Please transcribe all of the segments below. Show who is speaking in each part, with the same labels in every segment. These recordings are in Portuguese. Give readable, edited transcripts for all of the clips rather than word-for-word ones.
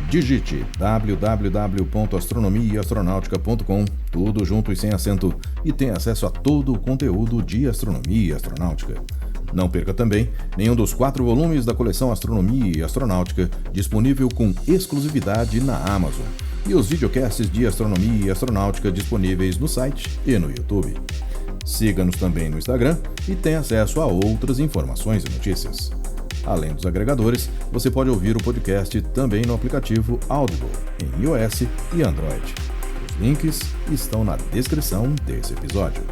Speaker 1: Digite www.astronomiaastronautica.com, tudo junto e sem acento, e tenha acesso a todo o conteúdo de astronomia e astronáutica. Não perca também nenhum dos 4 volumes da coleção Astronomia e Astronáutica, disponível com exclusividade na Amazon, e os videocasts de astronomia e astronáutica disponíveis no site e no YouTube. Siga-nos também no Instagram e tenha acesso a outras informações e notícias. Além dos agregadores, você pode ouvir o podcast também no aplicativo Audible, em iOS e Android. Os links estão na descrição desse episódio.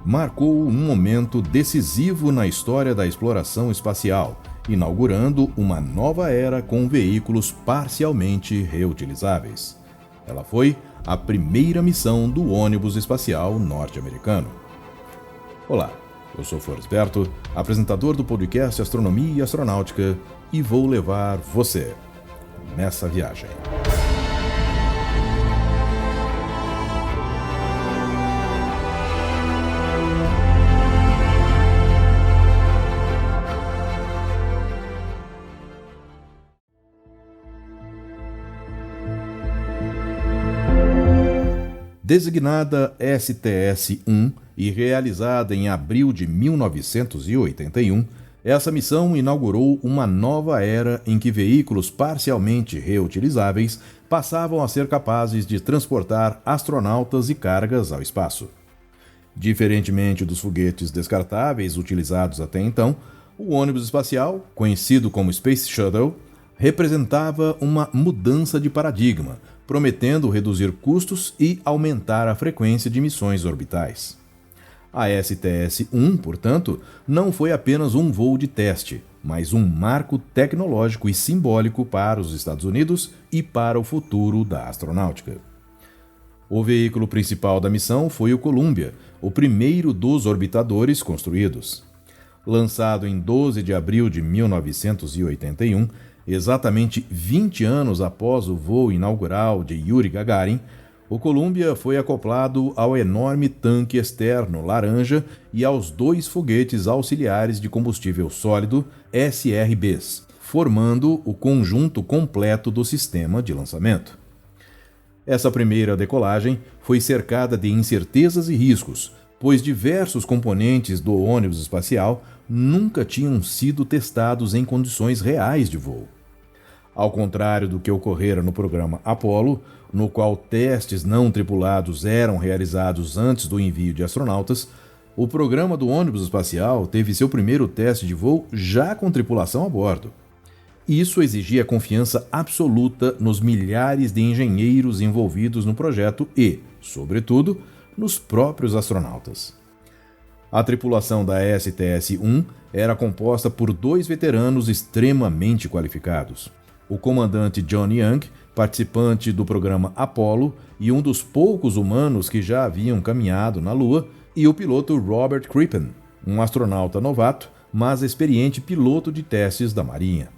Speaker 1: Marcou um momento decisivo na história da exploração espacial, inaugurando uma nova era com veículos parcialmente reutilizáveis. Ela foi a primeira missão do ônibus espacial norte-americano. Olá, eu sou Floresberto, apresentador do podcast Astronomia e Astronáutica, e vou levar você nessa viagem. Designada STS-1 e realizada em abril de 1981, essa missão inaugurou uma nova era em que veículos parcialmente reutilizáveis passavam a ser capazes de transportar astronautas e cargas ao espaço. Diferentemente dos foguetes descartáveis utilizados até então, o ônibus espacial, conhecido como Space Shuttle, representava uma mudança de paradigma, prometendo reduzir custos e aumentar a frequência de missões orbitais. A STS-1, portanto, não foi apenas um voo de teste, mas um marco tecnológico e simbólico para os Estados Unidos e para o futuro da astronáutica. O veículo principal da missão foi o Columbia, o primeiro dos orbitadores construídos. Lançado em 12 de abril de 1981, exatamente 20 anos após o voo inaugural de Yuri Gagarin, o Columbia foi acoplado ao enorme tanque externo laranja e aos 2 foguetes auxiliares de combustível sólido SRBs, formando o conjunto completo do sistema de lançamento. Essa primeira decolagem foi cercada de incertezas e riscos, pois diversos componentes do ônibus espacial nunca tinham sido testados em condições reais de voo. Ao contrário do que ocorrera no programa Apollo, no qual testes não tripulados eram realizados antes do envio de astronautas, o programa do ônibus espacial teve seu primeiro teste de voo já com tripulação a bordo. Isso exigia confiança absoluta nos milhares de engenheiros envolvidos no projeto e, sobretudo, nos próprios astronautas. A tripulação da STS-1 era composta por 2 veteranos extremamente qualificados: o comandante John Young, participante do programa Apollo e um dos poucos humanos que já haviam caminhado na Lua, e o piloto Robert Crippen, um astronauta novato, mas experiente piloto de testes da Marinha.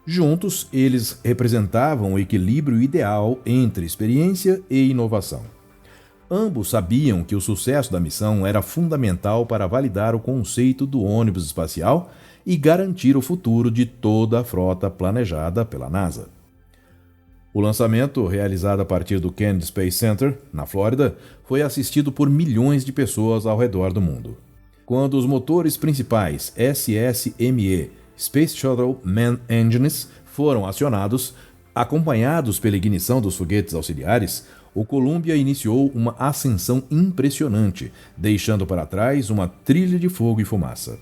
Speaker 1: Juntos, eles representavam o equilíbrio ideal entre experiência e inovação. Ambos sabiam que o sucesso da missão era fundamental para validar o conceito do ônibus espacial e garantir o futuro de toda a frota planejada pela NASA. O lançamento, realizado a partir do Kennedy Space Center, na Flórida, foi assistido por milhões de pessoas ao redor do mundo. Quando os motores principais SSME, Space Shuttle Main Engines, foram acionados, acompanhados pela ignição dos foguetes auxiliares, o Columbia iniciou uma ascensão impressionante, deixando para trás uma trilha de fogo e fumaça.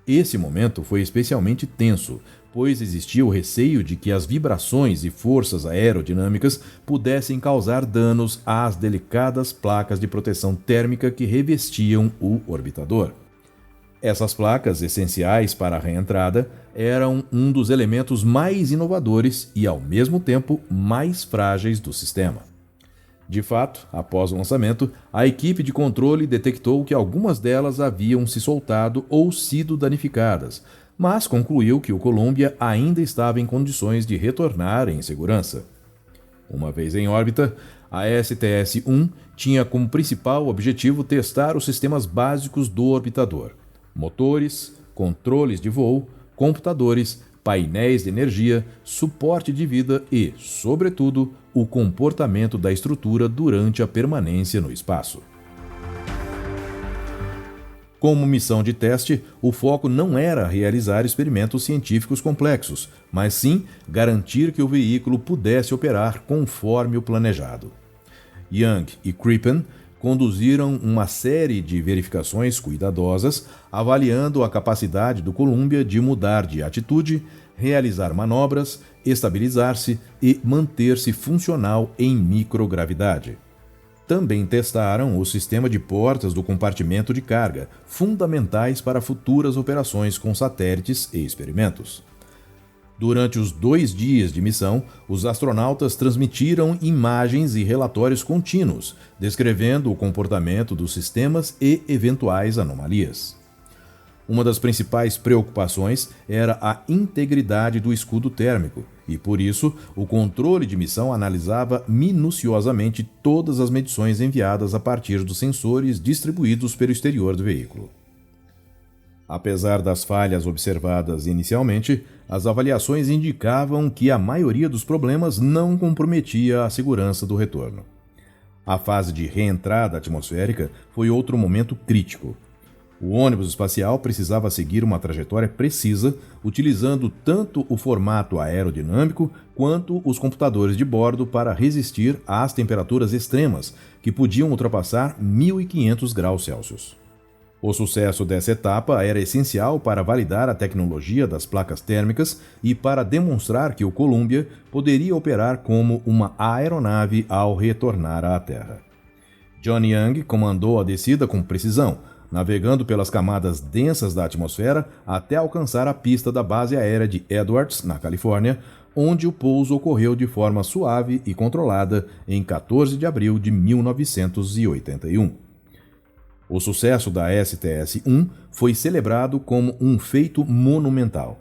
Speaker 1: Esse momento foi especialmente tenso, pois existia o receio de que as vibrações e forças aerodinâmicas pudessem causar danos às delicadas placas de proteção térmica que revestiam o orbitador. Essas placas, essenciais para a reentrada, eram um dos elementos mais inovadores e, ao mesmo tempo, mais frágeis do sistema. De fato, após o lançamento, a equipe de controle detectou que algumas delas haviam se soltado ou sido danificadas, mas concluiu que o Columbia ainda estava em condições de retornar em segurança. Uma vez em órbita, a STS-1 tinha como principal objetivo testar os sistemas básicos do orbitador: motores, controles de voo, computadores, painéis de energia, suporte de vida e, sobretudo, o comportamento da estrutura durante a permanência no espaço. Como missão de teste, o foco não era realizar experimentos científicos complexos, mas sim garantir que o veículo pudesse operar conforme o planejado. Young e Crippen conduziram uma série de verificações cuidadosas, avaliando a capacidade do Columbia de mudar de atitude, realizar manobras, estabilizar-se e manter-se funcional em microgravidade. Também testaram o sistema de portas do compartimento de carga, fundamentais para futuras operações com satélites e experimentos. Durante os 2 dias de missão, os astronautas transmitiram imagens e relatórios contínuos, descrevendo o comportamento dos sistemas e eventuais anomalias. Uma das principais preocupações era a integridade do escudo térmico, e por isso o controle de missão analisava minuciosamente todas as medições enviadas a partir dos sensores distribuídos pelo exterior do veículo. Apesar das falhas observadas inicialmente, as avaliações indicavam que a maioria dos problemas não comprometia a segurança do retorno. A fase de reentrada atmosférica foi outro momento crítico. O ônibus espacial precisava seguir uma trajetória precisa, utilizando tanto o formato aerodinâmico quanto os computadores de bordo para resistir às temperaturas extremas, que podiam ultrapassar 1.500 graus Celsius. O sucesso dessa etapa era essencial para validar a tecnologia das placas térmicas e para demonstrar que o Columbia poderia operar como uma aeronave ao retornar à Terra. John Young comandou a descida com precisão, navegando pelas camadas densas da atmosfera até alcançar a pista da base aérea de Edwards, na Califórnia, onde o pouso ocorreu de forma suave e controlada em 14 de abril de 1981. O sucesso da STS-1 foi celebrado como um feito monumental.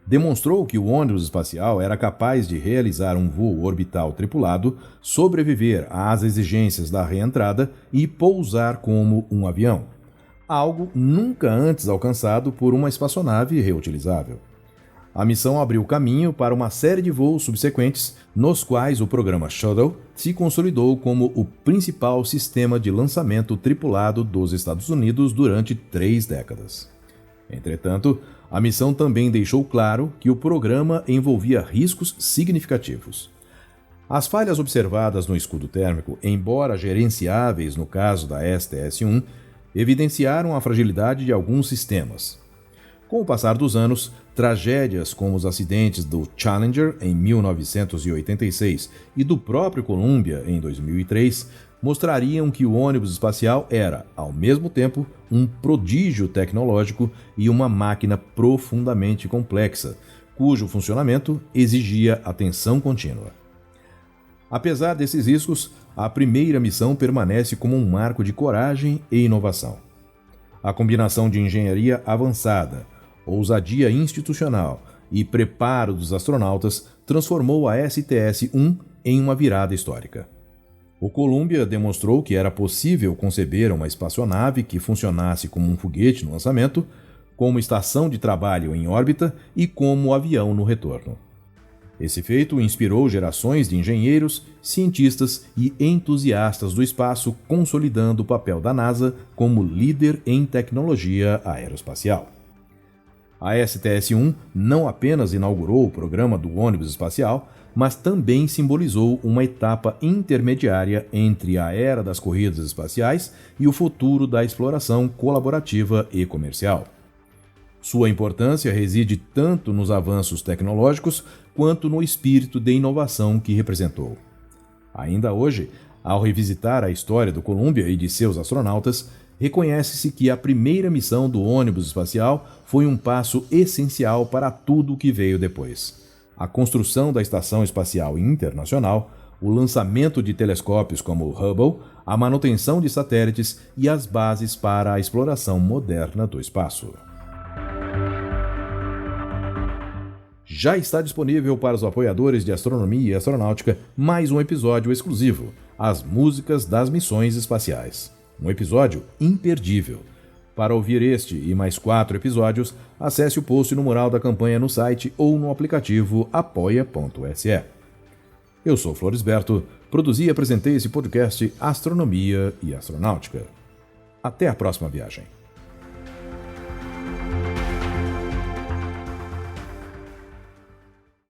Speaker 1: Demonstrou que o ônibus espacial era capaz de realizar um voo orbital tripulado, sobreviver às exigências da reentrada e pousar como um avião, algo nunca antes alcançado por uma espaçonave reutilizável. A missão abriu caminho para uma série de voos subsequentes, nos quais o programa Shuttle se consolidou como o principal sistema de lançamento tripulado dos Estados Unidos durante 3 décadas. Entretanto, a missão também deixou claro que o programa envolvia riscos significativos. As falhas observadas no escudo térmico, embora gerenciáveis no caso da STS-1, evidenciaram a fragilidade de alguns sistemas. Com o passar dos anos, tragédias como os acidentes do Challenger em 1986 e do próprio Columbia em 2003 mostrariam que o ônibus espacial era, ao mesmo tempo, um prodígio tecnológico e uma máquina profundamente complexa, cujo funcionamento exigia atenção contínua. Apesar desses riscos, a primeira missão permanece como um marco de coragem e inovação. A combinação de engenharia avançada, ousadia institucional e preparo dos astronautas transformou a STS-1 em uma virada histórica. O Columbia demonstrou que era possível conceber uma espaçonave que funcionasse como um foguete no lançamento, como estação de trabalho em órbita e como avião no retorno. Esse feito inspirou gerações de engenheiros, cientistas e entusiastas do espaço, consolidando o papel da NASA como líder em tecnologia aeroespacial. A STS-1 não apenas inaugurou o programa do ônibus espacial, mas também simbolizou uma etapa intermediária entre a era das corridas espaciais e o futuro da exploração colaborativa e comercial. Sua importância reside tanto nos avanços tecnológicos quanto no espírito de inovação que representou. Ainda hoje, ao revisitar a história do Columbia e de seus astronautas, reconhece-se que a primeira missão do ônibus espacial foi um passo essencial para tudo o que veio depois. A construção da Estação Espacial Internacional, o lançamento de telescópios como o Hubble, a manutenção de satélites e as bases para a exploração moderna do espaço. já está disponível para os apoiadores de astronomia e astronáutica mais um episódio exclusivo, As Músicas das Missões Espaciais. Um episódio imperdível. Para ouvir este e mais 4 episódios, acesse o post no mural da campanha no site ou no aplicativo apoia.se. Eu sou Florisberto, produzi e apresentei esse podcast Astronomia e Astronáutica. Até a próxima viagem.